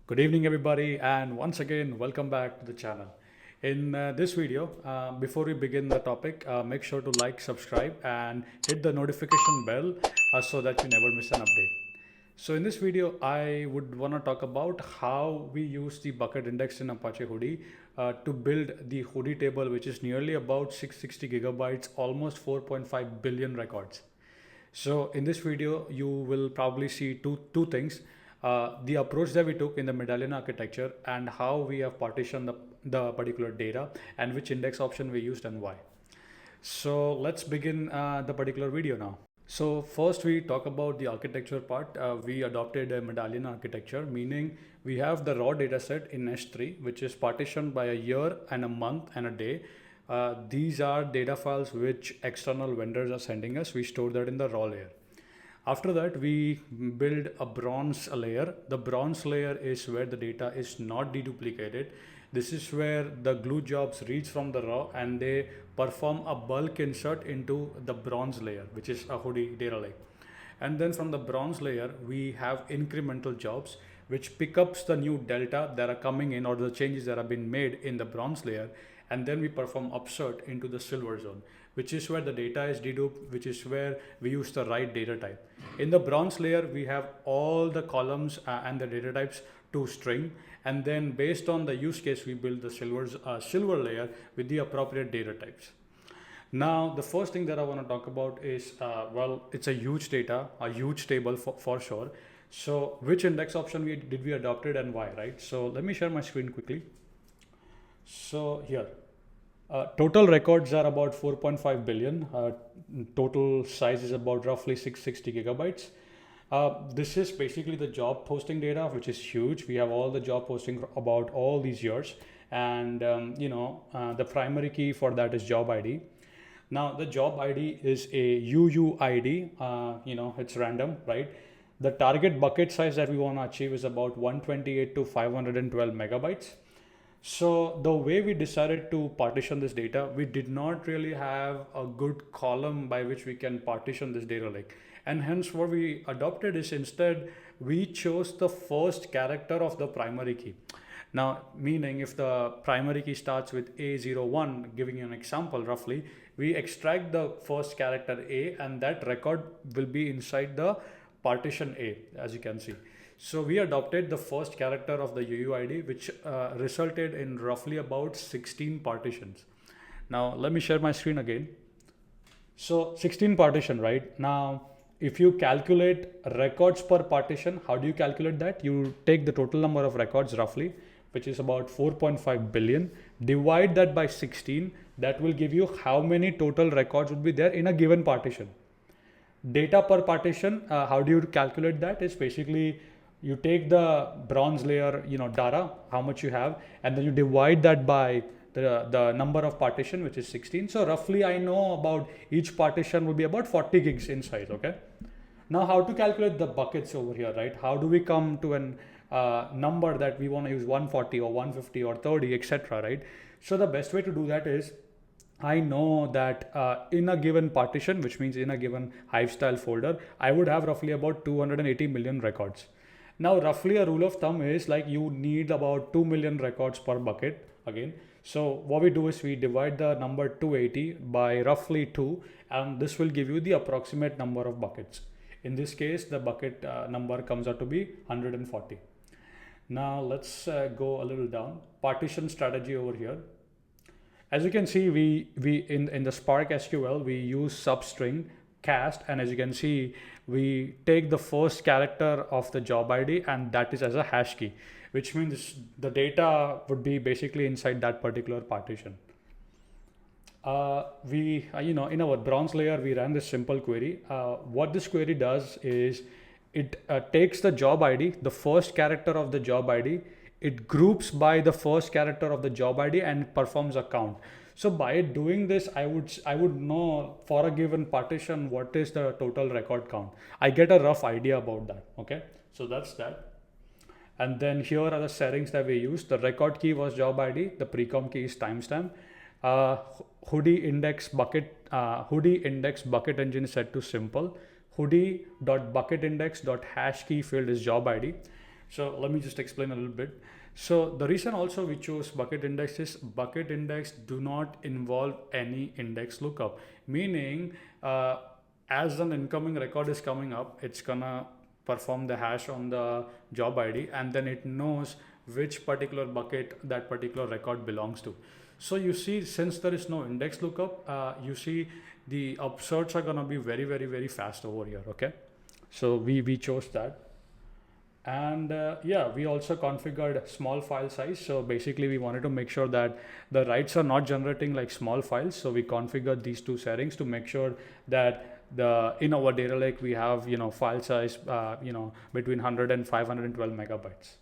Good evening, everybody, and once again, welcome back to the channel. In this video, before we begin the topic, make sure to like, subscribe, and hit the notification bell so that you never miss an update. So in this video, I would want to talk about how we use the bucket index in Apache Hudi to build the Hudi table, which is nearly about 660 gigabytes, almost 4.5 billion records. So in this video, you will probably see two things. The approach that we took in the medallion architecture and how we have partitioned the particular data and which index option we used and why. So let's begin the particular video now. So first we talk about the architecture part. We adopted a medallion architecture, meaning we have the raw data set in S3, which is partitioned by a year and a month and a day. These are data files which external vendors are sending us. We store that in the raw layer. After that, we build a bronze layer. The bronze layer is where the data is not deduplicated. This is where the glue jobs reach from the raw and they perform a bulk insert into the bronze layer, which is a Hudi data lake. And then from the bronze layer, we have incremental jobs which pick up the new delta that are coming in or the changes that have been made in the bronze layer. And then we perform upsert into the silver zone, which is where the data is deduped, which is where we use the right data type. In the bronze layer, we have all the columns and the data types to string. And then based on the use case, we build the silver layer with the appropriate data types. Now, the first thing that I want to talk about is, it's a huge data, a huge table for sure. So which index option did we adopted and why, right? So let me share my screen quickly. So here, total records are about 4.5 billion. Total size is about roughly 660 gigabytes. This is basically the job posting data, which is huge. We have all the job posting about all these years. And, the primary key for that is job ID. Now, the job ID is a UUID, it's random, right? The target bucket size that we want to achieve is about 128 to 512 megabytes. So the way we decided to partition this data, we did not really have a good column by which we can partition this data lake. And hence what we adopted is instead we chose the first character of the primary key. Now, meaning if the primary key starts with A01, giving you an example roughly, we extract the first character A and that record will be inside the partition A, as you can see. So we adopted the first character of the UUID, which resulted in roughly about 16 partitions. Now, let me share my screen again. So 16 partition, right? Now, if you calculate records per partition, how do you calculate that? You take the total number of records roughly, which is about 4.5 billion, divide that by 16, that will give you how many total records would be there in a given partition. Data per partition, how do you calculate that? Is basically you take the bronze layer, data, how much you have, and then you divide that by the number of partition, which is 16. So roughly I know about each partition will be about 40 gigs in size, okay? Now how to calculate the buckets over here, right? How do we come to an number that we want to use 140 or 150 or 30, etc., right? So the best way to do that is I know that in a given partition, which means in a given Hive style folder, I would have roughly about 280 million records. Now, roughly a rule of thumb is like you need about 2 million records per bucket again. So what we do is we divide the number 280 by roughly 2, and this will give you the approximate number of buckets. In this case, the bucket number comes out to be 140. Now let's go a little down. Partition strategy over here. As you can see, we in the Spark SQL, we use substring cast, and as you can see, we take the first character of the job ID and that is as a hash key, which means the data would be basically inside that particular partition. In our bronze layer, we ran this simple query. What this query does is it takes the job ID, the first character of the job ID, it groups by the first character of the job ID and performs a count. So by doing this, I would know for a given partition what is the total record count. I get a rough idea about that. Okay, so that's that. And then here are the settings that we use. The record key was job ID. The precom key is timestamp. Hudi index bucket engine is set to simple. Hudi.bucketIndex.hashKey field is job ID. So let me just explain a little bit. So the reason also we chose bucket index is bucket index do not involve any index lookup, meaning as an incoming record is coming up, it's gonna perform the hash on the job ID, and then it knows which particular bucket that particular record belongs to. So you see, since there is no index lookup, you see the upserts are gonna be very fast over here. Okay, so we chose that. And yeah, we also configured small file size. So basically we wanted to make sure that the writes are not generating like small files, so we configured these two settings to make sure that the in our data lake we have, you know, file size between 100 and 512 megabytes.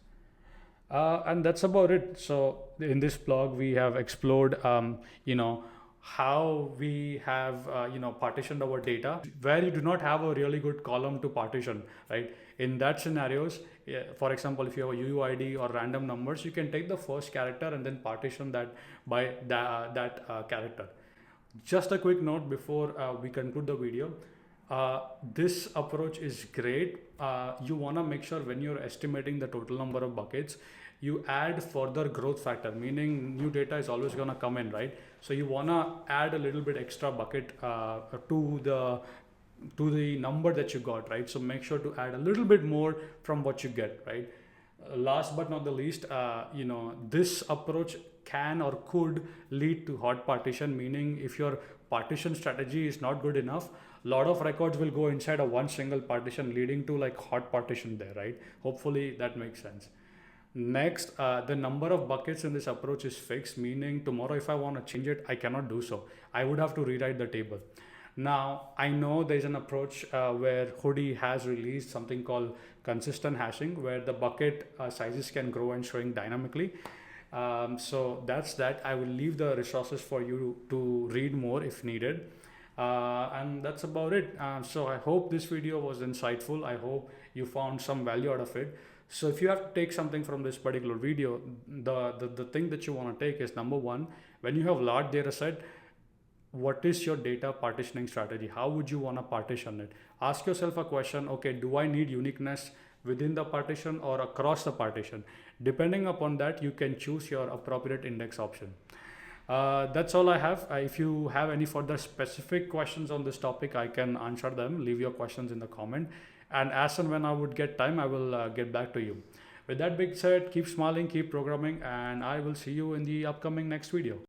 And that's about it. So in this blog, we have explored, how we have, partitioned our data where you do not have a really good column to partition, right? In that scenarios, yeah, for example, if you have a UUID or random numbers, you can take the first character and then partition that by that character. Just a quick note before we conclude the video. This approach is great. You want to make sure when you're estimating the total number of buckets, you add further growth factor, meaning new data is always going to come in, right? So you want to add a little bit extra bucket to the number that you got, right? So make sure to add a little bit more from what you get, right? Last but not the least, this approach can or could lead to hot partition, meaning if your partition strategy is not good enough, a lot of records will go inside of one single partition, leading to like hot partition there, right? Hopefully that makes sense. Next, the number of buckets in this approach is fixed, meaning tomorrow if I want to change it, I cannot do so. I would have to rewrite the table. Now, I know there's an approach where Hudi has released something called consistent hashing, where the bucket sizes can grow and shrink dynamically. So that's that. I will leave the resources for you to read more if needed. And that's about it. So I hope this video was insightful. I hope you found some value out of it. So if you have to take something from this particular video, the thing that you want to take is, number one, when you have large data set, what is your data partitioning strategy? How would you want to partition it? Ask yourself a question, okay, do I need uniqueness within the partition or across the partition? Depending upon that, you can choose your appropriate index option. That's all I have. If you have any further specific questions on this topic, I can answer them. Leave your questions in the comment. And as and when I would get time, I will get back to you. With that being said, keep smiling, keep programming, and I will see you in the upcoming next video.